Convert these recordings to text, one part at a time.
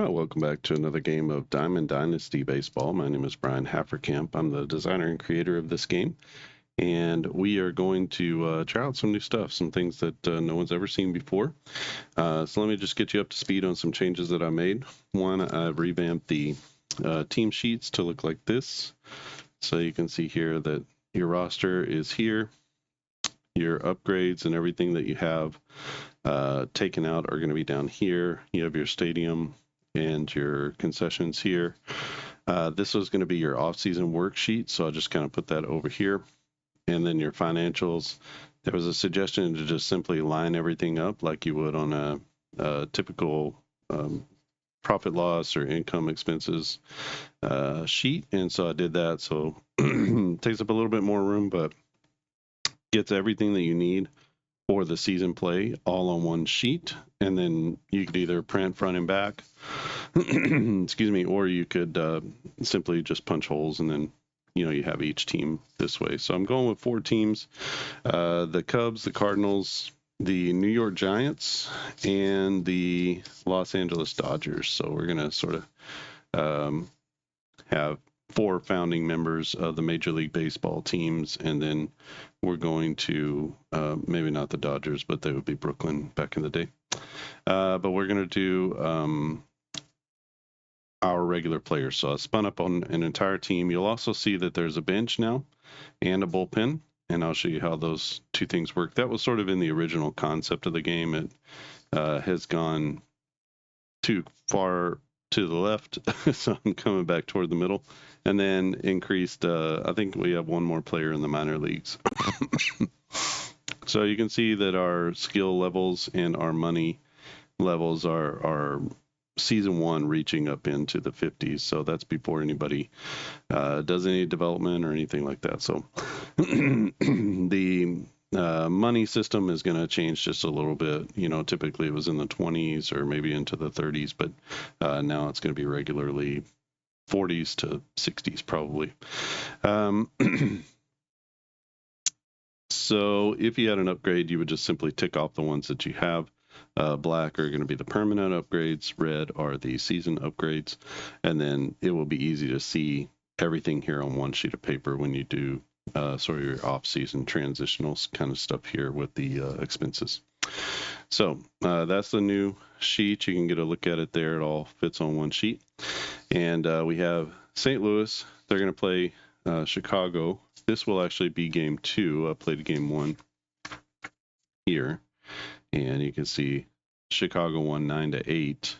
Well, welcome back to another game of Diamond Dynasty Baseball. My name is Brian Hafferkamp. I'm the designer and creator of this game, and we are going to try out some new stuff, some things that no one's ever seen before. So let me just get you up to speed on some changes that I made. One, I've revamped the team sheets to look like this. So you can see here that your roster is here. Your upgrades and everything that you have taken out are going to be down here. You have your stadium and your concessions here. This was going to be your off-season worksheet, so I'll just kind of put that over here. And then your financials, there was a suggestion to just simply line everything up like you would on a typical profit loss or income expenses sheet. And so I did that. So it takes up a little bit more room, but gets everything that you need for the season play all on one sheet. And then you could either print front and back, excuse me, or you could simply just punch holes and then, you have each team this way. So I'm going with 4 teams, the Cubs, the Cardinals, the New York Giants, and the Los Angeles Dodgers. So we're going to sort of have 4 founding members of the Major League Baseball teams, and then we're going to, maybe not the Dodgers, but they would be Brooklyn back in the day. But we're going to do our regular players. So I spun up on an entire team. You'll also see that there's a bench now and a bullpen, and I'll show you how those 2 things work. That was sort of in the original concept of the game. It has gone too far to the left, so I'm coming back toward the middle, and then increased, I think we have 1 more player in the minor leagues. So you can see that our skill levels and our money levels are season 1 reaching up into the 50s. So that's before anybody does any development or anything like that. So the money system is going to change just a little bit. Typically it was in the 20s or maybe into the 30s, but now it's going to be regularly 40s to 60s probably. So if you had an upgrade, you would just simply tick off the ones that you have. Black are going to be the permanent upgrades. Red are the season upgrades. And then it will be easy to see everything here on one sheet of paper when you do sort of your off-season transitional kind of stuff here with the expenses. So that's the new sheet. You can get a look at it there. It all fits on one sheet. And we have St. Louis. They're going to play Chicago. This will actually be game 2. I played game 1 here. And you can see Chicago won 9-8.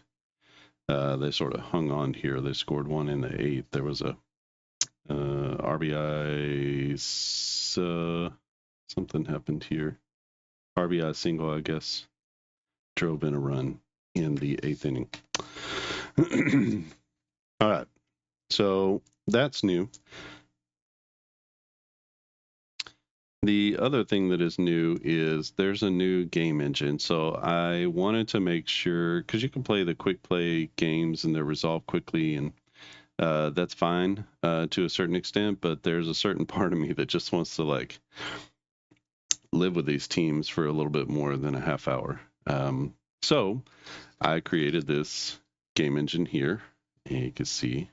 They sort of hung on here. They scored 1 in the 8th. There was a RBI, something happened here. RBI single, I guess, drove in a run in the 8th inning. All right, so that's new. The other thing that is new is there's a new game engine. So I wanted to make sure, because you can play the quick play games and they're resolved quickly, and that's fine to a certain extent, but there's a certain part of me that just wants to live with these teams for a little bit more than a half hour. So I created this game engine here, and you can see.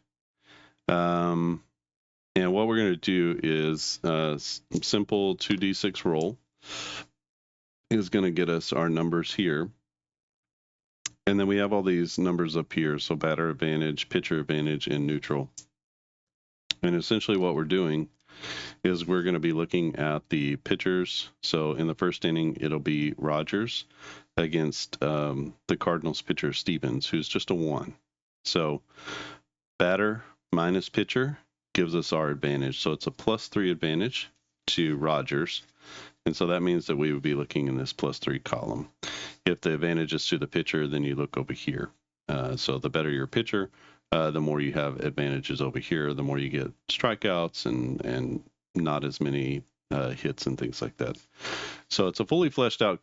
And what we're going to do is simple 2d6 roll is going to get us our numbers here. And then we have all these numbers up here. So batter advantage, pitcher advantage, and neutral. And essentially what we're doing is we're going to be looking at the pitchers. So in the first inning, it'll be Rogers against the Cardinals pitcher Stevens, who's just a 1. So batter minus pitcher gives us our advantage. So it's a +3 advantage to Rogers. And so that means that we would be looking in this +3 column. If the advantage is to the pitcher, then you look over here. So the better your pitcher, the more you have advantages over here, the more you get strikeouts and not as many hits and things like that. So it's a fully fleshed out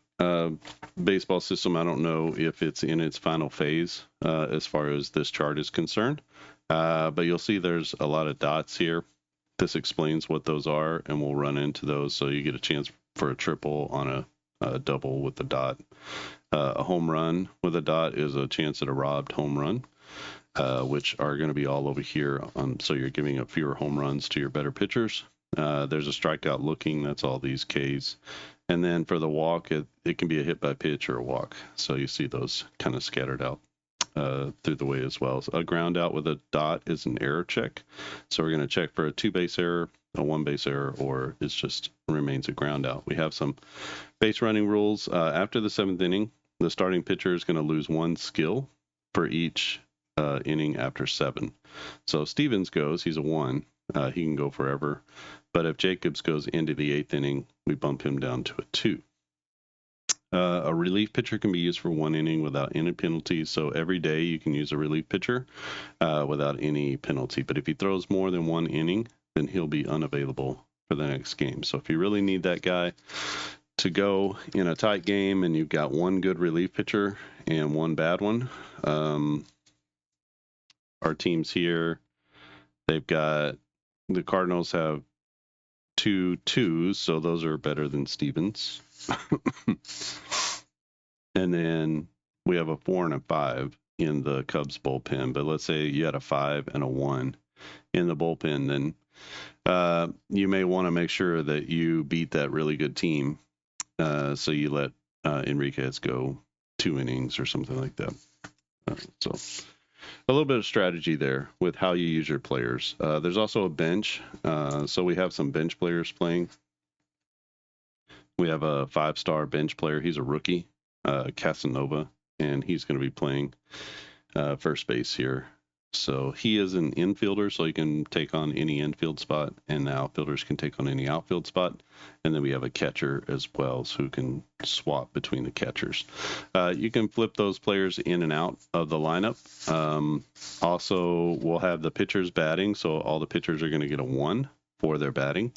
baseball system. I don't know if it's in its final phase as far as this chart is concerned. But you'll see there's a lot of dots here. This explains what those are, and we'll run into those. So you get a chance for a triple on double with the dot. A home run with a dot is a chance at a robbed home run, which are going to be all over here. So you're giving up fewer home runs to your better pitchers. There's a strikeout looking. That's all these Ks. And then for the walk, it can be a hit by pitch or a walk. So you see those kind of scattered out through the way as well. So a ground out with a dot is an error check. So we're going to check for a 2-base error, a 1-base error, or it just remains a ground out. We have some base running rules. After the 7th inning, the starting pitcher is going to lose 1 skill for each inning after 7. So Stevens goes, he's a 1. He can go forever. But if Jacobs goes into the 8th inning, we bump him down to a 2. A relief pitcher can be used for 1 inning without any penalty. So every day you can use a relief pitcher without any penalty. But if he throws more than 1 inning, then he'll be unavailable for the next game. So if you really need that guy to go in a tight game and you've got 1 good relief pitcher and 1 bad one, our teams here, they've got, the Cardinals have 2 2s, so those are better than Stevens. And then we have a 4 and a 5 in the Cubs bullpen. But let's say you had a 5 and a 1 in the bullpen, then you may want to make sure that you beat that really good team. So you let Enriquez go 2 innings or something like that. So a little bit of strategy there with how you use your players. There's also a bench. So we have some bench players playing. We have a 5-star bench player. He's a rookie, Casanova, and he's going to be playing first base here. So he is an infielder, so he can take on any infield spot, and the outfielders can take on any outfield spot. And then we have a catcher as well, so who can swap between the catchers. You can flip those players in and out of the lineup. Also, we'll have the pitchers batting, so all the pitchers are going to get a 1 for their batting.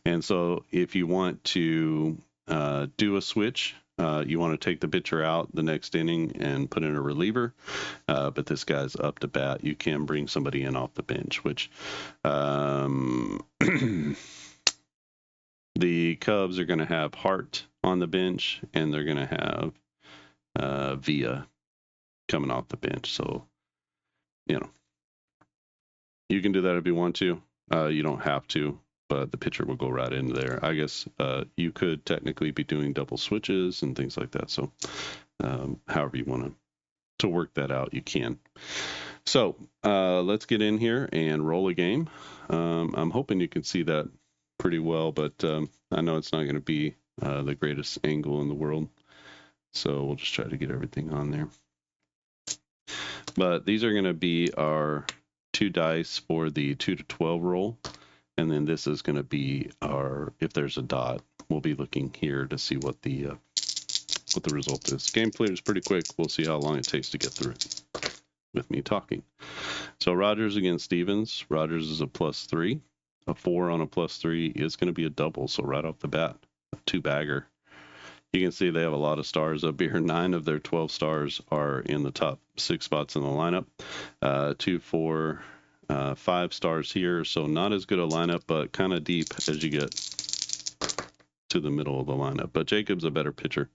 And so if you want to do a switch, you want to take the pitcher out the next inning and put in a reliever, but this guy's up to bat. You can bring somebody in off the bench, which the Cubs are going to have Hart on the bench, and they're going to have Villa coming off the bench. So, you know, you can do that if you want to. You don't have to, but the pitcher will go right into there. I guess you could technically be doing double switches and things like that. So however you want to work that out, you can. So let's get in here and roll a game. I'm hoping you can see that pretty well, but I know it's not going to be the greatest angle in the world. So we'll just try to get everything on there. But these are going to be our 2 dice for the 2 to 12 roll. And then this is going to be our, if there's a dot, we'll be looking here to see what the result is. Game is pretty quick. We'll see how long it takes to get through it with me talking. So Rogers against Stevens. Rogers is a +3. A 4 on a +3 is going to be a double. So right off the bat, a 2-bagger. You can see they have a lot of stars up here. 9 of their 12 stars are in the top 6 spots in the lineup. 2, 4, 5 stars here. So not as good a lineup, but kind of deep as you get to the middle of the lineup. But Jacobs a better pitcher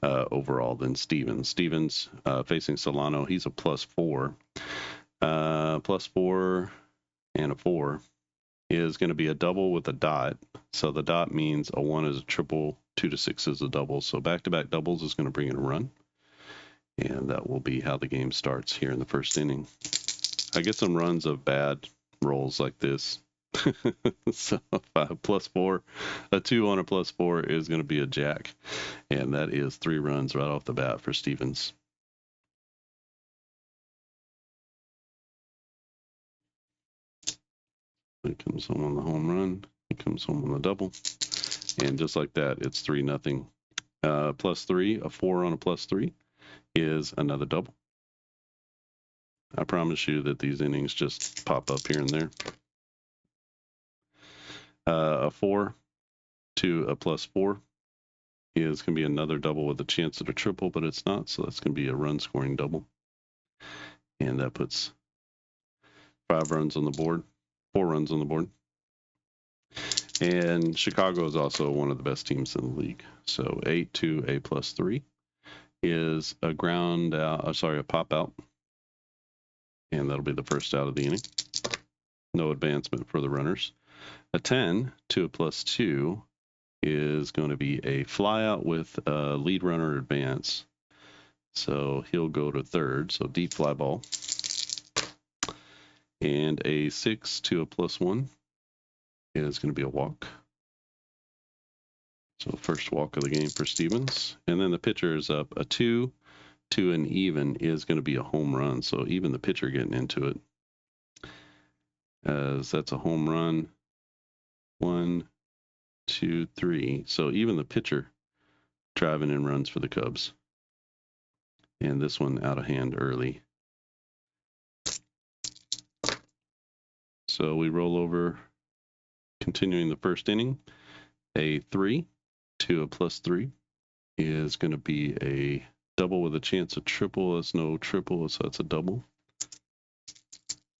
overall than Stevens. Stevens facing Solano, he's a +4. +4 and a 4 is going to be a double with a dot. So the dot means a 1 is a triple, 2 to 6 is a double. So back-to-back doubles is going to bring in a run. And that will be how the game starts here in the first inning. I get some runs of bad rolls like this. So a +4, a 2 on a +4 is going to be a jack. And that is 3 runs right off the bat for Stevens. Here comes home on the home run. He comes home on the double. And just like that, it's 3-0. +3, a 4 on a +3 is another double. I promise you that these innings just pop up here and there. A 4 to a +4 is going to be another double with a chance at a triple, but it's not. So that's going to be a run scoring double. And that puts 5 runs on the board, 4 runs on the board. And Chicago is also one of the best teams in the league. So 8 to a +3 is a a pop out. And that'll be the first out of the inning. No advancement for the runners. A 10 to a +2 is going to be a flyout with a lead runner advance. So he'll go to third, so deep fly ball. And a 6 to a +1 is going to be a walk. So first walk of the game for Stevens. And then the pitcher is up. A 2 to an even is going to be a home run. So even the pitcher getting into it, as that's a home run. 1, 2, 3. So even the pitcher driving in runs for the Cubs. And this one out of hand early. So we roll over, continuing the first inning. A 3 to a +3 is going to be a double with a chance of triple. That's no triple, so that's a double.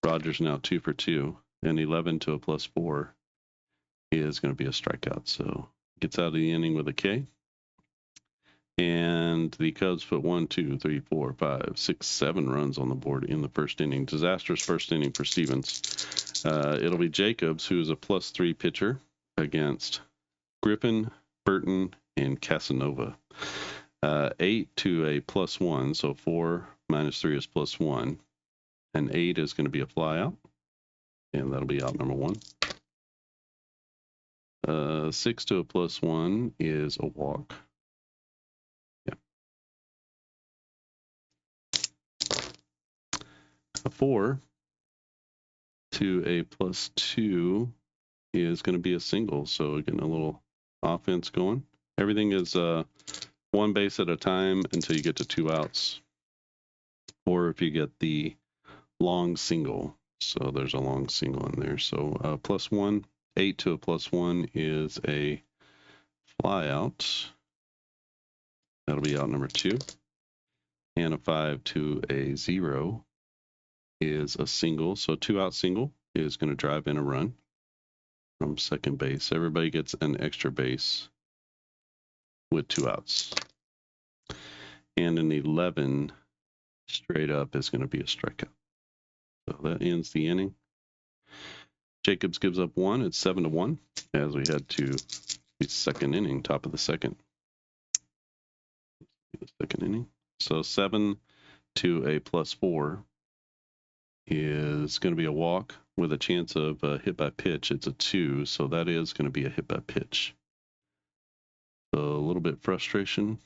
Rogers now 2 for 2. And 11 to a +4 is going to be a strikeout. So gets out of the inning with a K. And the Cubs put 1, 2, 3, 4, 5, 6, 7 runs on the board in the first inning. Disastrous first inning for Stevens. It'll be Jacobs, who's a +3 pitcher, against Griffin, Burton, and Casanova. 8 to a +1, so 4 minus 3 is +1. And 8 is going to be a flyout, and that'll be out number 1. 6 to a +1 is a walk. Yeah. A 4 to a +2 is going to be a single, so getting a little offense going. Everything is one base at a time until you get to 2 outs, or if you get the long single. So there's a long single in there. So +1, 8 to a +1 is a flyout. That'll be out number 2. And a 5 to a 0 is a single. So 2-out single is going to drive in a run from second base. Everybody gets an extra base with 2 outs. And an 11 straight up is going to be a strikeout. So that ends the inning. Jacobs gives up 1. It's 7 to 1 as we head to the second inning, top of the second. The second inning. So 7 to a +4 is going to be a walk with a chance of a hit by pitch. It's a 2, so that is going to be a hit by pitch. So a little bit frustration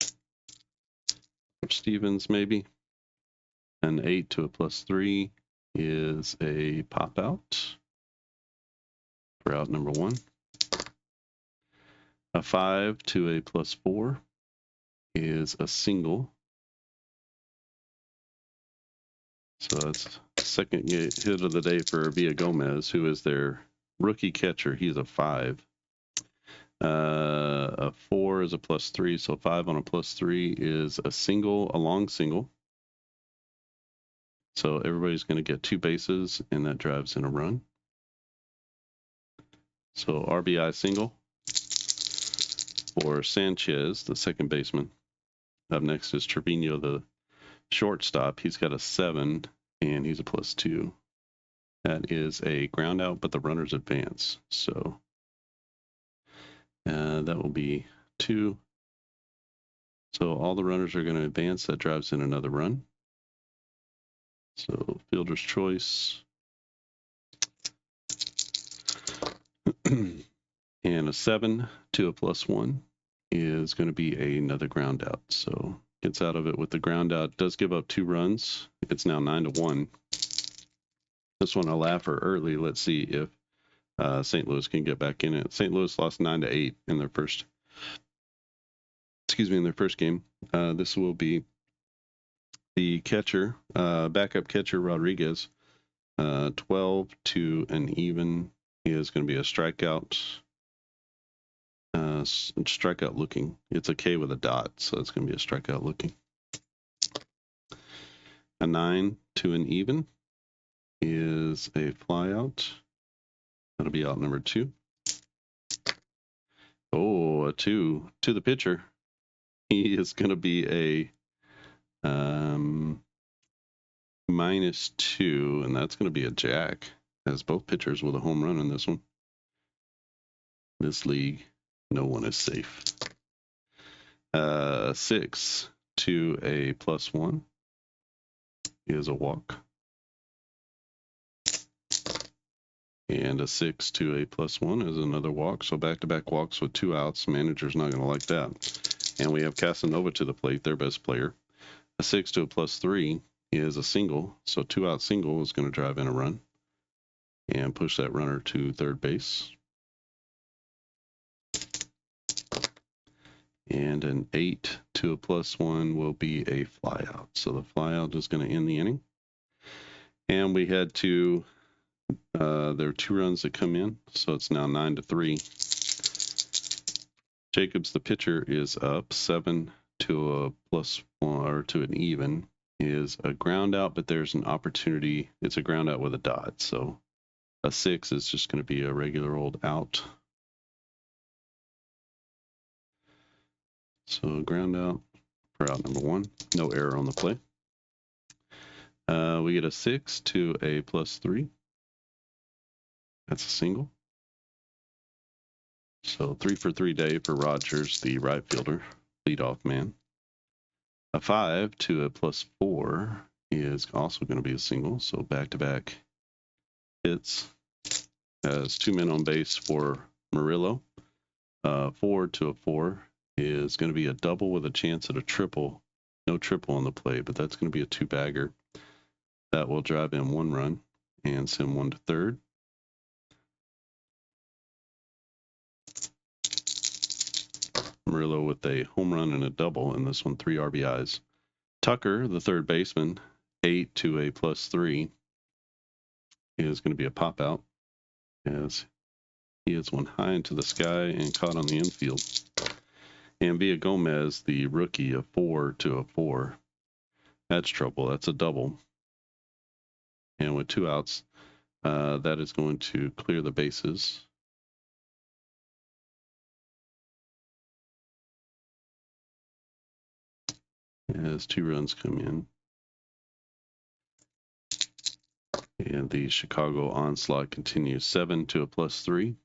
for Stevens, maybe. An 8 to a +3 is a pop out for out number 1. A 5 to a +4 is a single. So that's second hit of the day for Villa Gomez, who is their rookie catcher. He's a 5. A 4 is a +3, so 5 on a +3 is a single, a long single. So everybody's going to get 2 bases, and that drives in a run. So RBI single for Sanchez, the second baseman. Up next is Trevino, the shortstop. He's got a 7, and he's a +2. That is a ground out, but the runners advance. So that will be 2. So all the runners are going to advance. That drives in another run. So fielder's choice. And a 7 to a +1 is going to be another ground out. So gets out of it with the ground out. Does give up 2 runs. It's now 9 to 1. This one I'll laugh early. Let's see if St. Louis can get back in it. St. Louis lost 9 to 8 in their first. In their first game. This will be the catcher, backup catcher Rodriguez. 12 to an even is going to be a strikeout. Strikeout looking. It's a K with a dot, so it's going to be a strikeout looking. A 9 to an even is a flyout. That'll be out number 2. Oh, a 2 to the pitcher. He is going to be a -2, and that's going to be a jack, as both pitchers with a home run in this one. This league, no one is safe. 6 to a +1 is a walk. And a 6 to a +1 is another walk. So back-to-back walks with 2 outs. Manager's not going to like that. And we have Casanova to the plate, their best player. A 6 to a +3 is a single. So 2-out single is going to drive in a run and push that runner to third base. And an 8 to a +1 will be a flyout. So the flyout is going to end the inning. And we had to, there are 2 runs that come in, so it's now 9-3. Jacobs, the pitcher, is up. 7 to a +1, or to an even, is a ground out, but there's an opportunity. It's a ground out with a dot. So a 6 is just going to be a regular old out. So ground out for out number 1. No error on the play. We get a 6 to a +3. That's a single. So 3 for 3 day for Rogers, the right fielder, leadoff man. A 5 to a +4 is also going to be a single. So back-to-back hits. Has 2 men on base for Murillo. 4 to a 4 is going to be a double with a chance at a triple. No triple on the play, but that's going to be a 2-bagger. That will drive in 1 run and send 1 to third. Murillo with a home run and a double in this one, 3 RBIs. Tucker, the third baseman, 8 to a +3 is going to be a pop out, as he hits one high into the sky and caught on the infield. And Villa Gomez, the rookie, a 4 to a 4. That's trouble. That's a double. And with 2 outs, that is going to clear the bases. As 2 runs come in. And the Chicago onslaught continues. 7 to a +3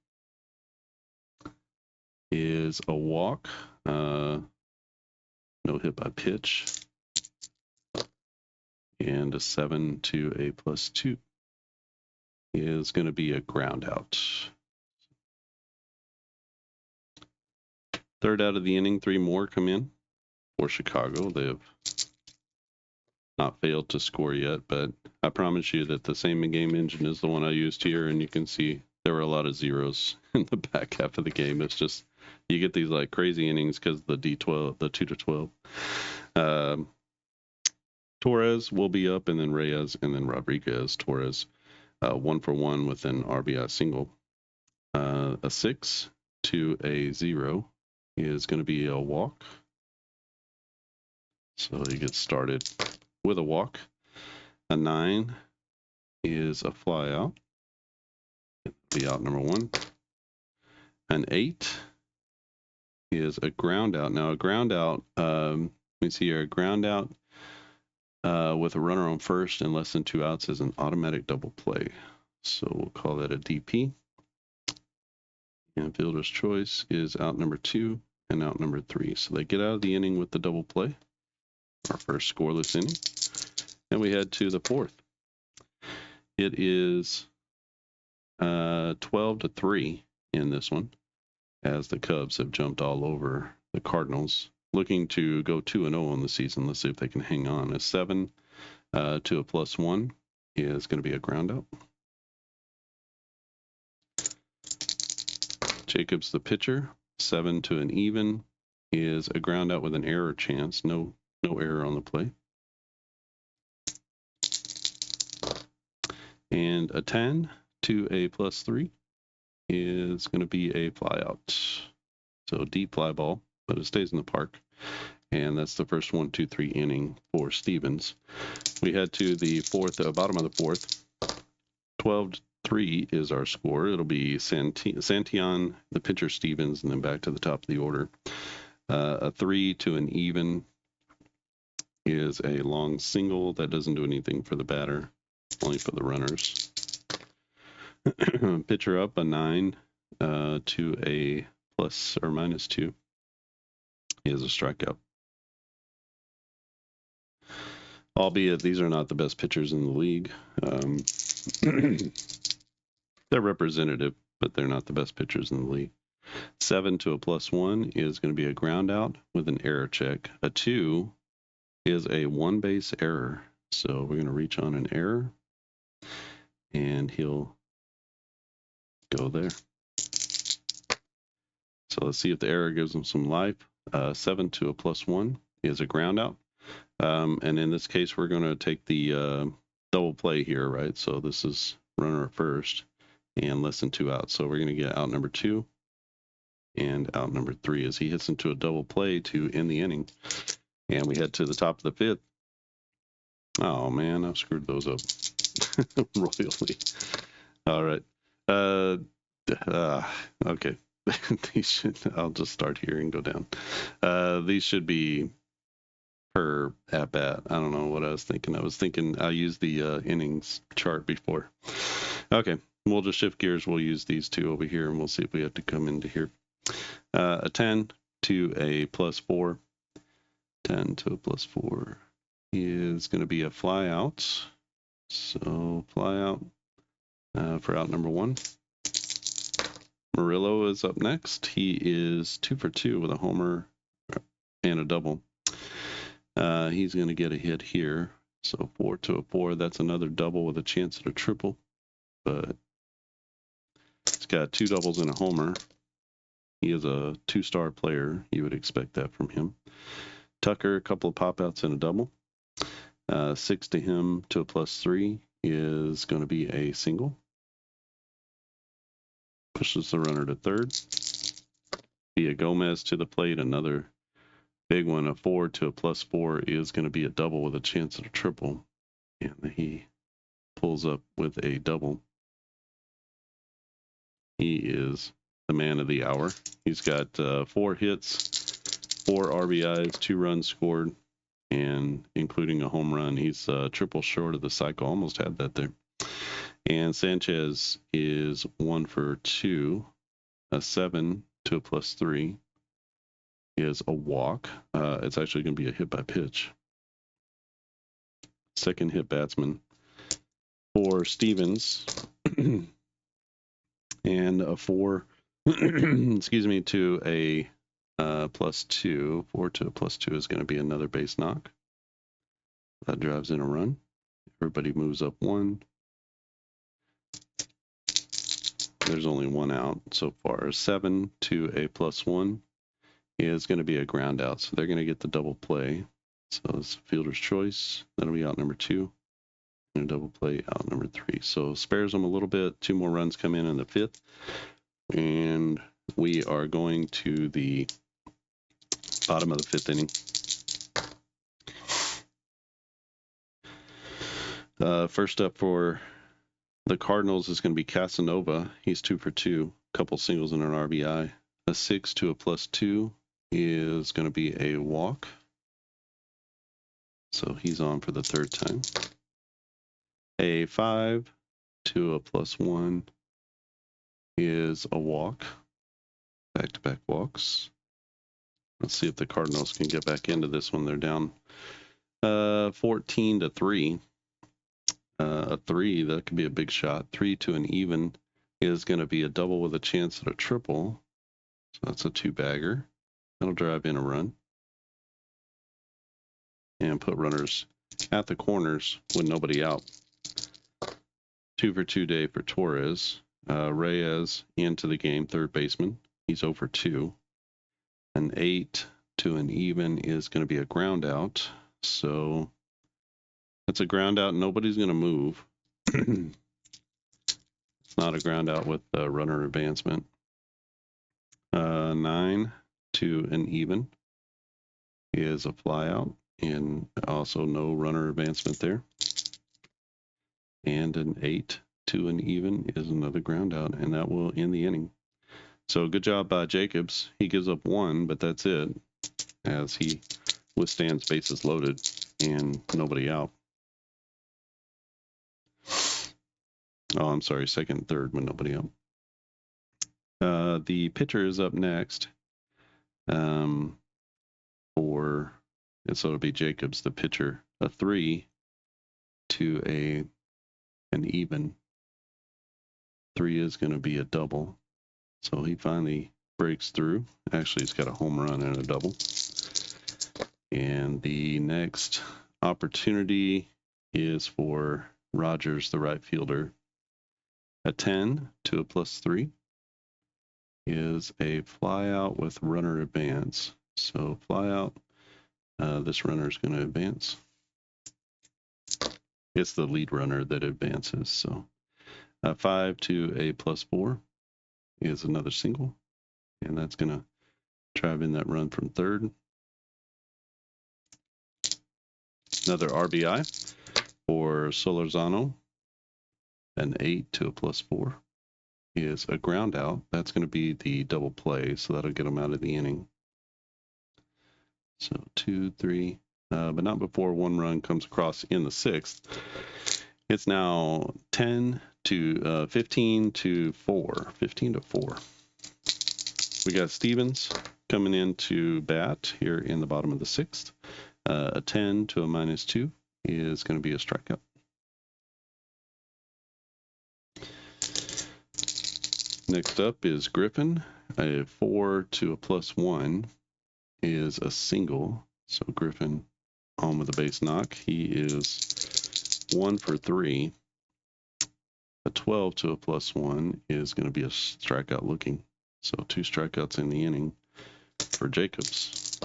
is a walk. No hit by pitch. And a 7 to a +2 is going to be a ground out. Third out of the inning, 3 more come in for Chicago. They have not failed to score yet, but I promise you that the same game engine is the one I used here, and you can see there were a lot of zeros in the back half of the game. It's just, you get these like crazy innings because the D12, the 2 to 12. Torres will be up, and then Reyes, and then Rodriguez. Torres, 1 for 1 with an RBI single. A 6 to a 0 is going to be a walk. So he gets started with a walk. A 9 is a fly out. Be out number 1. An 8 is a ground out. Now a ground out, let me see here, a ground out with a runner on first and less than 2 outs is an automatic double play. So we'll call that a DP. And fielder's choice is out number 2 and out number 3. So they get out of the inning with the double play. Our first scoreless inning. And we head to the 4th. It is 12-3 in this one, as the Cubs have jumped all over the Cardinals, looking to go 2-0 on the season. Let's see if they can hang on. A 7 to a +1 is going to be a ground out. Jacobs, the pitcher, 7 to an even is a ground out with an error chance. No error on the play. And a 10 to a +3 is going to be a fly out. So deep fly ball, but it stays in the park. And that's the first 1, 2, 3 inning for Stevens. We head to the 4th, bottom of the 4th. 12-3 3 is our score. It'll be Santion, the pitcher Stevens, and then back to the top of the order. A 3 to an even is a long single. That doesn't do anything for the batter, only for the runners. Pitcher up, a 9 to a plus or minus 2 is a strikeout. Albeit these are not the best pitchers in the league. They're representative, but they're not the best pitchers in the league. 7 to a plus 1 is going to be a ground out with an error check. A 2 is a one base error. So we're going to reach on an error, and he'll go there. So let's see if the error gives him some life. 7 to a plus 1 is a ground out. And in this case, we're going to take the double play here, right? So this is runner at first and less than 2 outs. So we're going to get out number 2 and out number 3 as he hits into a double play to end the inning. And we head to the top of the 5th. Oh, man, I've screwed those up royally. All right. Okay. These should, I'll just start here and go down. These should be per at bat. I don't know what I was thinking. I was thinking I'll use the innings chart before. Okay, we'll just shift gears. We'll use these two over here, and we'll see if we have to come into here. A 10 to a plus 4. 10 to a plus 4 is going to be a fly out. So fly out for out number 1. Murillo is up next. He is 2 for 2 with a homer and a double. He's going to get a hit here. So 4 to a 4. That's another double with a chance at a triple. But he's got 2 doubles and a homer. He is a 2-star player. You would expect that from him. Tucker, a couple of pop-outs and a double. 6 to him to a plus 3 is going to be a single. Pushes the runner to third. Via Gomez to the plate, another big one. A 4 to a plus 4 is going to be a double with a chance at a triple. And he pulls up with a double. He is the man of the hour. He's got 4 hits, 4 RBIs, 2 runs scored, and including a home run. He's triple short of the cycle. Almost had that there. And Sanchez is 1 for 2. A 7 to a plus 3 is a walk. It's actually going to be a hit by pitch. Second hit batsman for Stevens. And a 4, excuse me, to a plus 2. 4 to a plus 2 is going to be another base knock. That drives in a run. Everybody moves up 1. There's only 1 out so far. 7 to a plus 1 is going to be a ground out. So they're going to get the double play. So it's fielder's choice. That'll be out number 2. And a double play out number 3. So spares them a little bit. 2 more runs come in the 5th. And we are going to the bottom of the 5th inning. First up for the Cardinals is going to be Casanova. He's 2 for 2, couple singles and an RBI. A 6 to a plus 2 is going to be a walk. So he's on for the 3rd time. A 5 to a plus 1 is a walk. Back-to-back walks. Let's see if the Cardinals can get back into this one. They're down 14 to 3. A 3, that could be a big shot. 3 to an even is going to be a double with a chance at a triple. So that's a 2-bagger. That'll drive in a run. And put runners at the corners with nobody out. 2 for 2 day for Torres. Reyes into the game, 3rd baseman. He's 0 for 2. An 8 to an even is going to be a ground out. So that's a ground out. Nobody's going to move. It's not a ground out with runner advancement. 9 to an even is a fly out, and also no runner advancement there. And an 8 to an even is another ground out, and that will end the inning. So good job by Jacobs. He gives up 1, but that's it, as he withstands bases loaded and nobody out. Oh, I'm sorry, second and third with nobody out. The pitcher is up next. So it'll be Jacobs, the pitcher. A 3 to an even. 3 is going to be a double. So he finally breaks through. Actually, he's got a home run and a double. And the next opportunity is for Rogers, the right fielder. A 10 to a +3 is a fly out with runner advance. So fly out, this runner is going to advance. It's the lead runner that advances. So 5 to a +4 is another single, and that's going to drive in that run from third. Another RBI for Solorzano. An 8 to a +4 is a ground out. That's going to be the double play, so that'll get him out of the inning. So 2, 3, but not before one run comes across in the 6th. It's now 15 to 4. 15 to 4. We got Stevens coming in to bat here in the bottom of the 6th. A 10 to a -2 is going to be a strikeout. Next up is Griffin. A 4 to a +1 is a single. So Griffin on with a base knock. He is 1 for 3. A 12 to a +1 is going to be a strikeout looking. So 2 strikeouts in the inning for Jacobs.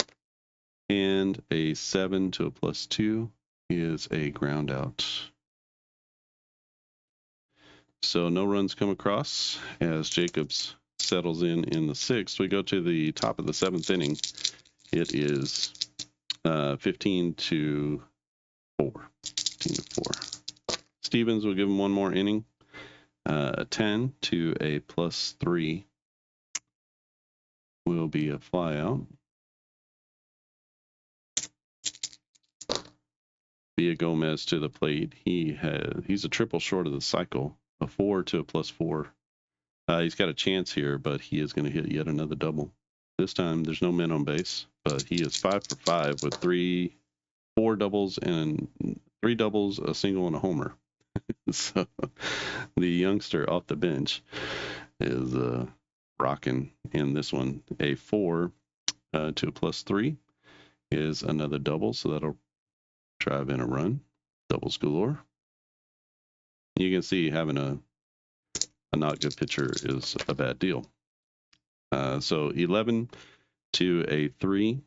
And a 7 to a +2 is a ground out. So no runs come across as Jacobs settles in the 6th. We go to the top of the 7th inning. It is 15 to 4. 15 to 4. Stevens will give him one more inning. A 10 to a +3 will be a fly out. Villa Gomez to the plate. He's a triple short of the cycle. A 4 to a +4. He's got a chance here, but he is going to hit yet another double. This time there's no men on base, but he is 5 for 5 with 4 doubles, a single, and a homer. So the youngster off the bench is rocking in this one. A 4 to a +3 is another double, so that'll drive in a run. Doubles galore. You can see having a not good pitcher is a bad deal. So 11 to a 3.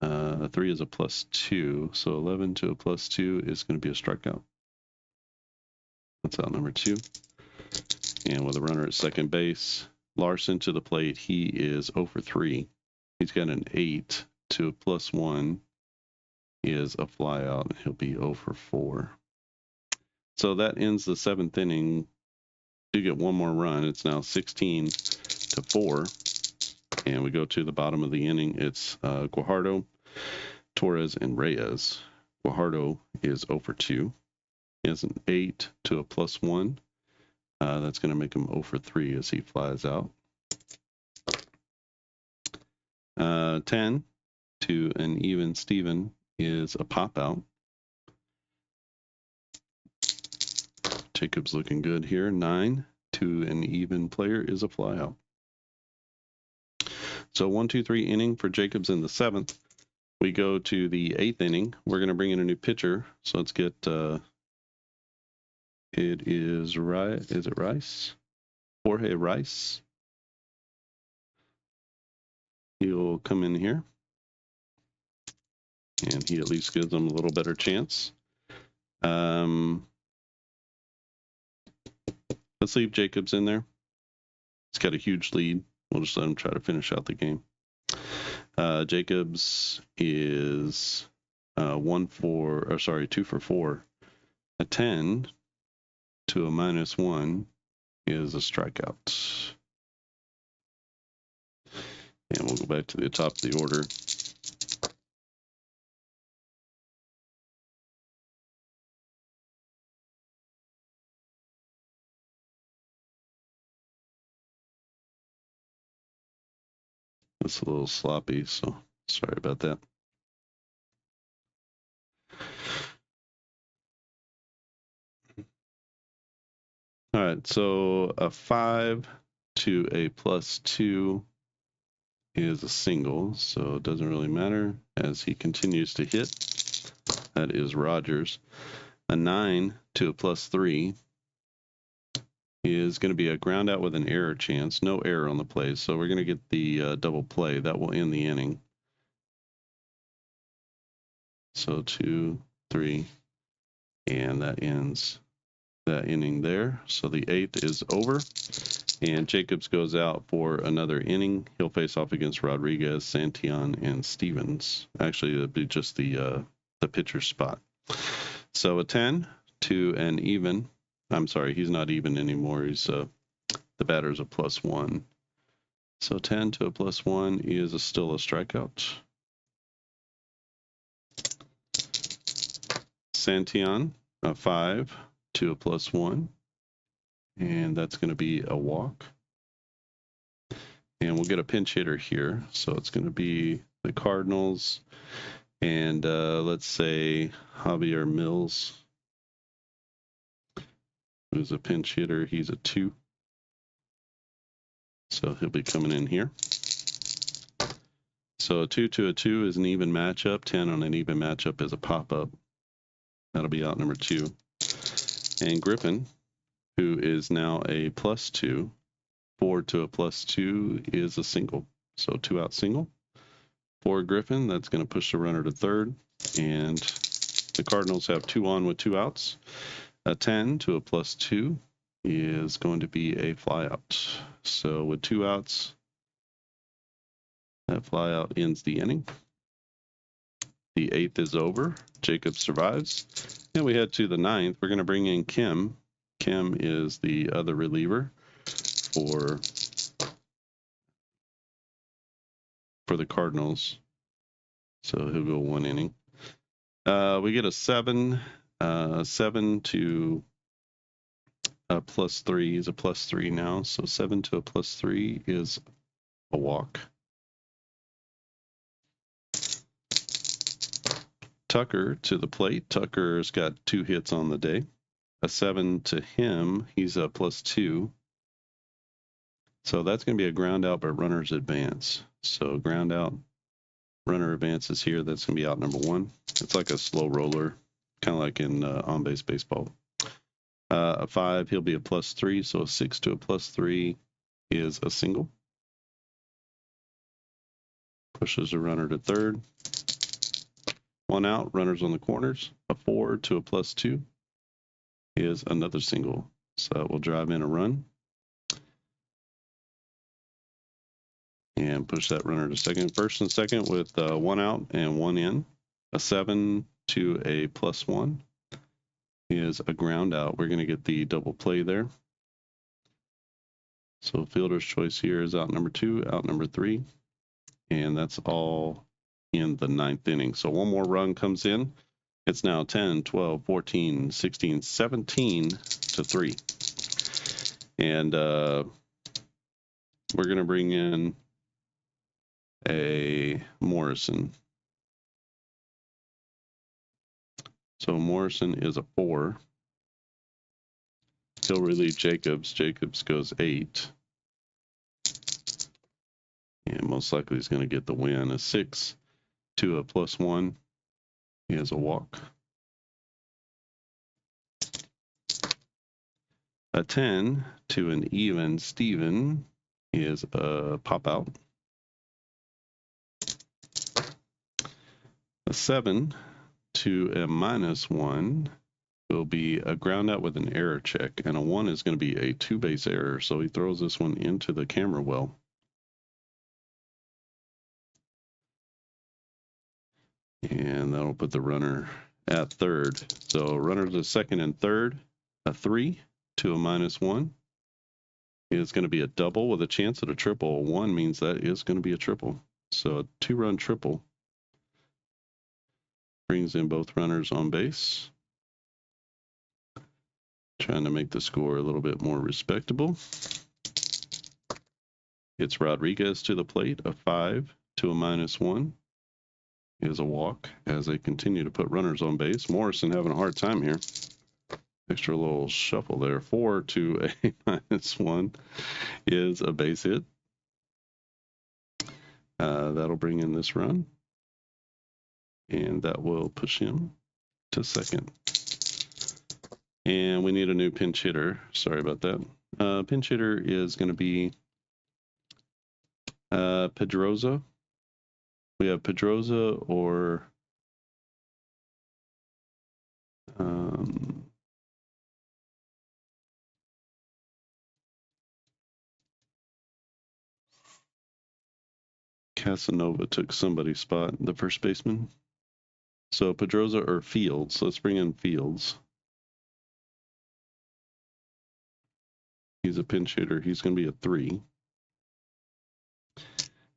A 3 is a +2. So 11 to a +2 is going to be a strikeout. That's out number 2. And with a runner at second base, Larson to the plate. He is 0 for 3. He's got an 8 to a +1 is a fly out. He'll be 0 for 4. So that ends the 7th inning. Do get one more run. It's now 16 to 4. And we go to the bottom of the inning. It's Guajardo, Torres, and Reyes. Guajardo is 0 for 2. He has an 8 to a +1. That's going to make him 0 for 3 as he flies out. 10 to an even Steven is a pop out. Jacobs looking good here. 9 to an even player is a fly out. So 1, 2, 3 inning for Jacobs in the 7th. We go to the 8th inning. We're going to bring in a new pitcher. So let's get, it is Rice. Is it Rice? Jorge Rice. He'll come in here. And he at least gives them a little better chance. Let's leave Jacobs in there. He's got a huge lead. We'll just let him try to finish out the game. Jacobs is 2 for 4. A 10 to a -1 is a strikeout. And we'll go back to the top of the order. It's a little sloppy, so sorry about that. All right, so a 5 to a +2 is a single, so it doesn't really matter as he continues to hit. That is Rogers. A 9 to a +3 is going to be a ground out with an error chance. No error on the play, so we're going to get the double play. That will end the inning. So 2, 3, and that ends that inning there. So the 8th is over, and Jacobs goes out for another inning. He'll face off against Rodriguez, Santillan, and Stevens. Actually, it'll be just the pitcher spot. So a 10 to an even. I'm sorry, he's not even anymore. He's the batter's a +1. So 10 to a +1 is still a strikeout. Santillan, a 5 to a +1, and that's going to be a walk. And we'll get a pinch hitter here. So it's going to be the Cardinals, and let's say Javier Mills, who's a pinch hitter. He's a 2. So he'll be coming in here. So a 2 to a 2 is an even matchup. 10 on an even matchup is a pop-up. That'll be out number 2. And Griffin, who is now a +2, 4 to a +2 is a single. So 2-out single. For Griffin, that's going to push the runner to third. And the Cardinals have 2 on with 2 outs. A 10 to a +2 is going to be a flyout. So with 2 outs, that flyout ends the inning. The 8th is over. Jacob survives. And we head to the 9th. We're going to bring in Kim. Kim is the other reliever for the Cardinals. So he'll go 1 inning. We get a 7 to a +3. He's a +3 now. So 7 to a +3 is a walk. Tucker to the plate. Tucker's got 2 hits on the day. A 7 to him. He's a +2. So that's going to be a ground out, but runners advance. So ground out, runner advances here. That's going to be out number 1. It's like a slow roller, kind of like in on-base baseball. A 5, he'll be a +3. So a 6 to a +3 is a single. Pushes a runner to third. 1 out, runners on the corners. A 4 to a +2 is another single. So that will drive in a run. And push that runner to second. First and second with 1 out and 1 in. A 7 to a +1 is a ground out. We're going to get the double play there. So fielder's choice here is out number 2, out number 3. And that's all in the 9th inning. So 1 more run comes in. It's now 10, 12, 14, 16, 17 to 3. And we're going to bring in a Morrison. So Morrison is a 4. He'll relieve Jacobs. Jacobs goes 8. And most likely he's going to get the win. A 6 to a +1 is a walk. A 10 to an even Steven is a pop out. A 7 to a -1 will be a ground out with an error check, and a 1 is going to be a 2-base error, so he throws this one into the camera well. And that'll put the runner at third. So runner to second and third, a 3 to a -1 is going to be a double with a chance at a triple. 1 means that is going to be a triple. So a 2-run triple brings in both runners on base. Trying to make the score a little bit more respectable. It's Rodriguez to the plate, a 5 to a -1 is a walk as they continue to put runners on base. Morrison having a hard time here. Extra little shuffle there. 4 to a -1 is a base hit. That'll bring in this run. And that will push him to second. And we need a new pinch hitter. Sorry about that. Pinch hitter is going to be Pedroza. We have Pedroza or Casanova took somebody's spot, the first baseman. So Pedroza or Fields. Let's bring in Fields. He's a pinch hitter. He's going to be a 3.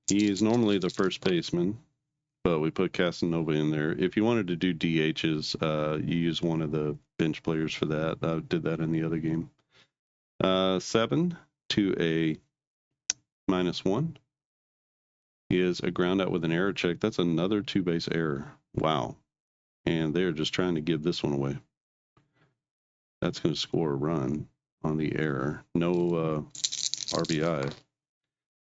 He's normally the first baseman, but we put Casanova in there. If you wanted to do DHs, you use one of the bench players for that. I did that in the other game. 7 to a -1 is a ground out with an error check. That's another 2-base error. Wow. And they're just trying to give this one away. That's going to score a run on the error. No RBI.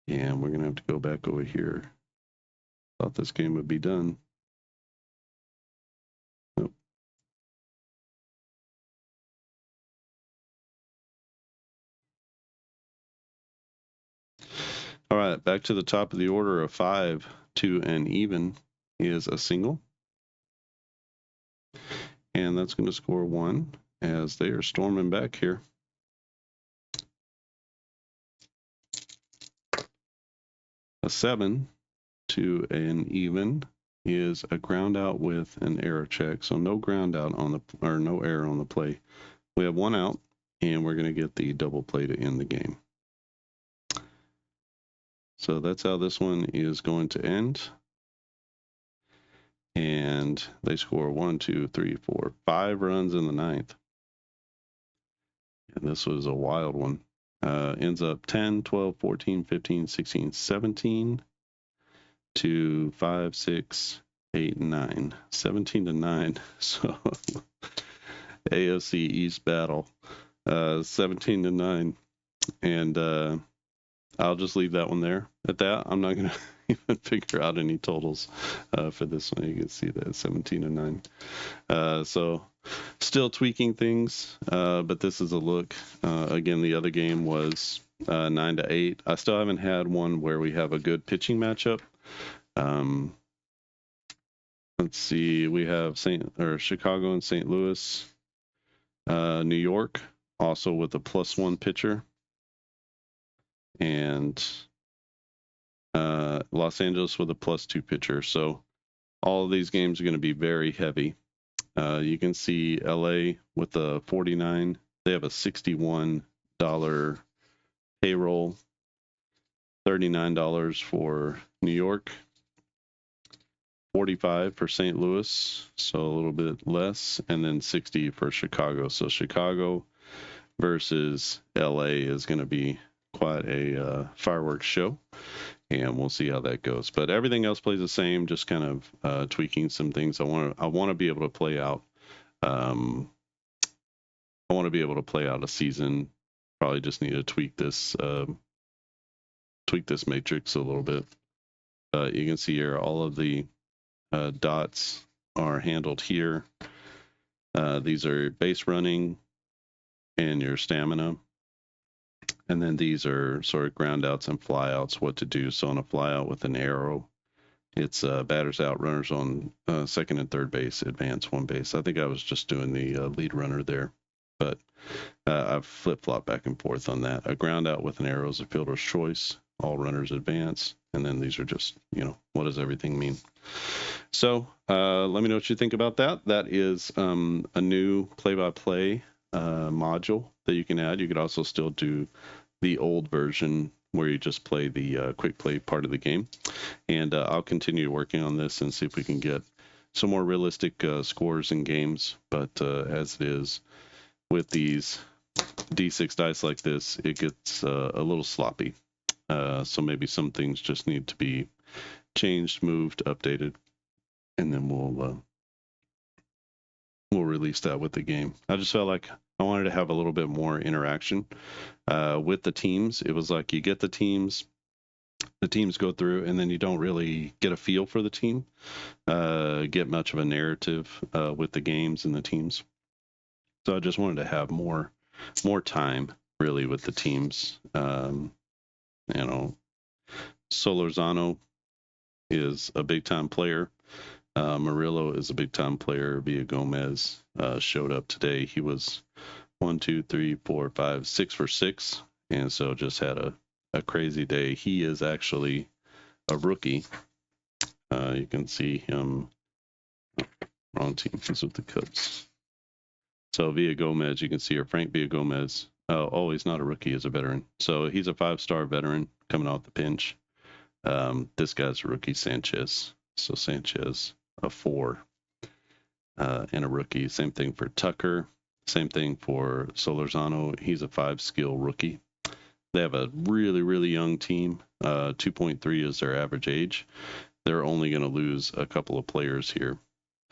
And we're going to have to go back over here. Thought this game would be done. Nope. All right, back to the top of the order. A 5 to an even is a single. And that's going to score 1 as they are storming back here. A 7 to an even is a ground out with an error check. So no ground out on the, or no error on the play. We have 1 out, and we're going to get the double play to end the game. So that's how this one is going to end. And they score 1, 2, 3, 4, 5 runs in the 9th. And this was a wild one. Ends up 10, 12, 14, 15, 16, 17 to 5, 6, 8, 9. 17 to 9. So AFC East battle. 17 to 9. And I'll just leave that one there at that. I'm not going to even figure out any totals for this one. You can see that 17 to 9. So still tweaking things, but this is a look. Again, the other game was 9 to 8. I still haven't had one where we have a good pitching matchup. Let's see. We have Chicago and St. Louis, New York, also with a +1 pitcher, and Los Angeles with a +2 pitcher. So all of these games are going to be very heavy. You can see LA with a 49. They have a $61 payroll, $39 for New York, 45 for St. Louis, so a little bit less, and then 60 for Chicago. So Chicago versus LA is going to be quite a fireworks show, and we'll see how that goes. But everything else plays the same, just kind of tweaking some things. I want to be able to play out. I want to be able to play out a season. Probably just need to tweak this matrix a little bit. You can see here all of the dots are handled here. These are base running and your stamina. And then these are sort of ground outs and fly outs, what to do. So on a fly out with an arrow, it's batters out, runners on second and third base, advance 1 base. I think I was just doing the lead runner there, but I've flip-flopped back and forth on that. A ground out with an arrow is a fielder's choice. All runners advance. And then these are just, what does everything mean? So let me know what you think about that. That is a new play-by-play module that you can add. You could also still do the old version where you just play the quick play part of the game. And I'll continue working on this and see if we can get some more realistic scores in games. But as it is with these D6 dice like this, it gets a little sloppy. So maybe some things just need to be changed, moved, updated, and then we'll release that with the game. I just felt like I wanted to have a little bit more interaction with the teams. It was like you get the teams go through, and then you don't really get a feel for the team, get much of a narrative with the games and the teams. So I just wanted to have more time really with the teams. Solorzano is a big time player. Murillo is a big time player. Villa Gomez showed up today. He was 1, 2, 3, 4, 5, 6 for 6, and so just had a crazy day. He is actually a rookie. You can see him. Wrong team. He's with the Cubs. So Villa Gomez, you can see, or Frank Villa Gomez. Oh, he's not a rookie, he's a veteran. So he's a 5-star veteran coming off the bench. This guy's a rookie, Sanchez. So Sanchez, a 4, and a rookie. Same thing for Tucker. Same thing for Solorzano. He's a 5-skill rookie. They have a really, really young team. 2.3 is their average age. They're only going to lose a couple of players here.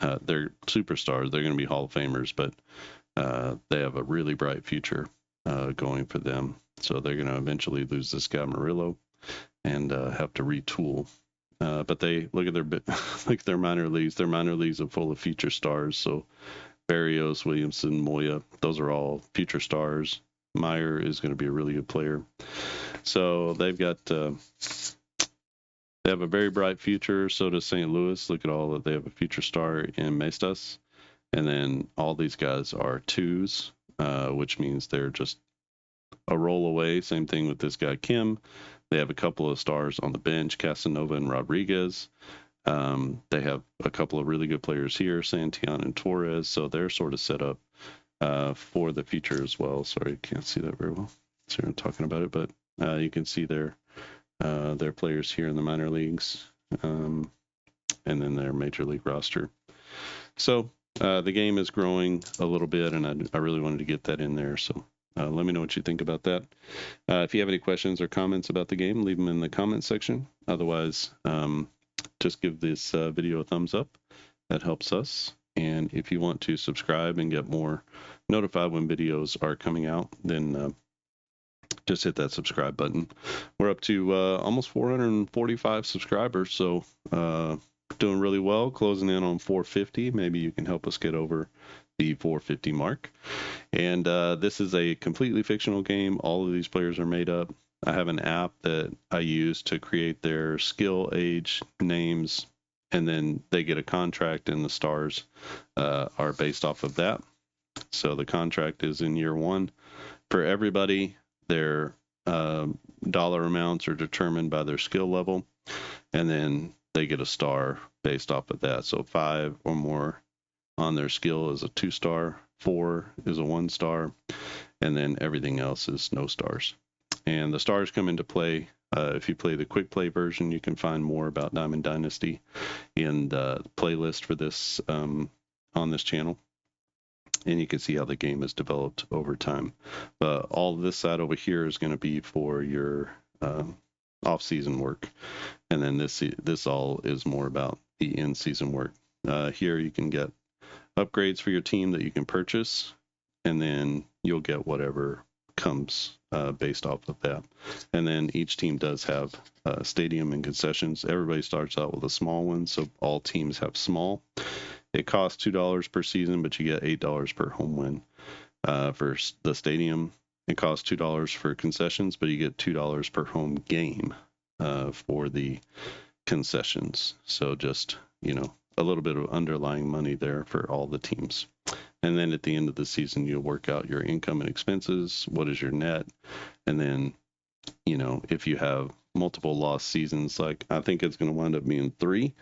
They're superstars. They're going to be Hall of Famers, but they have a really bright future going for them. So they're going to eventually lose this guy Murillo and have to retool. But they look at their minor leagues. Their minor leagues are full of future stars. So Barrios, Williamson, Moya, those are all future stars. Meyer is going to be a really good player. So they've got they have a very bright future. So does St. Louis. Look at all that. They have a future star in Mestas. And then all these guys are 2s, which means they're just a roll away. Same thing with this guy, Kim. They have a couple of stars on the bench, Casanova and Rodriguez. They have a couple of really good players here, Santillan and Torres. So they're sort of set up for the future as well. Sorry, I can't see that very well. So I'm talking about it, but you can see their players here in the minor leagues, and then their major league roster. So the game is growing a little bit, and I really wanted to get that in there. So let me know what you think about that. If you have any questions or comments about the game, leave them in the comment section. Otherwise, just give this video a thumbs up. That helps us. And if you want to subscribe and get more notified when videos are coming out, then just hit that subscribe button. We're up to almost 445 subscribers, so doing really well, closing in on 450. Maybe you can help us get over the 450 mark. And this is a completely fictional game. All of these players are made up. I have an app that I use to create their skill, age, names, and then they get a contract, and the stars are based off of that. So the contract is in year 1. For everybody, their dollar amounts are determined by their skill level, and then they get a star based off of that. So 5 or more on their skill is a 2-star, 4 is a 1-star, and then everything else is no stars. And the stars come into play. If you play the quick play version, you can find more about Diamond Dynasty in the playlist for this on this channel. And you can see how the game has developed over time. All of this side over here is going to be for your off-season work. And then this all is more about the in-season work. Here you can get upgrades for your team that you can purchase, and then you'll get whatever comes based off of that. And then each team does have stadium and concessions. Everybody starts out with a small one, so all teams have small. It costs $2 per season, but you get $8 per home win. For the stadium, it costs $2 for concessions, but you get $2 per home game for the concessions. So just, a little bit of underlying money there for all the teams. And then at the end of the season, you'll work out your income and expenses. What is your net? And then, if you have multiple lost seasons, like I think it's going to wind up being 3,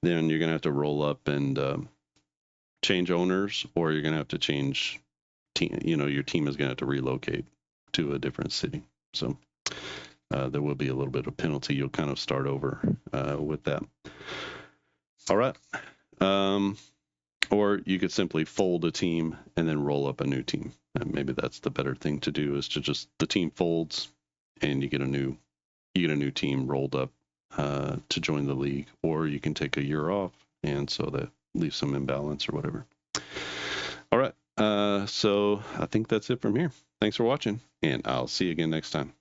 then you're going to have to roll up and change owners, or you're going to have to change team, your team is going to have to relocate to a different city. So there will be a little bit of penalty. You'll kind of start over with that. All right. Or you could simply fold a team and then roll up a new team. And maybe that's the better thing to do, is to just, the team folds and you get a new team rolled up to join the league. Or you can take a year off, and so that leaves some imbalance or whatever. All right. So I think that's it from here. Thanks for watching, and I'll see you again next time.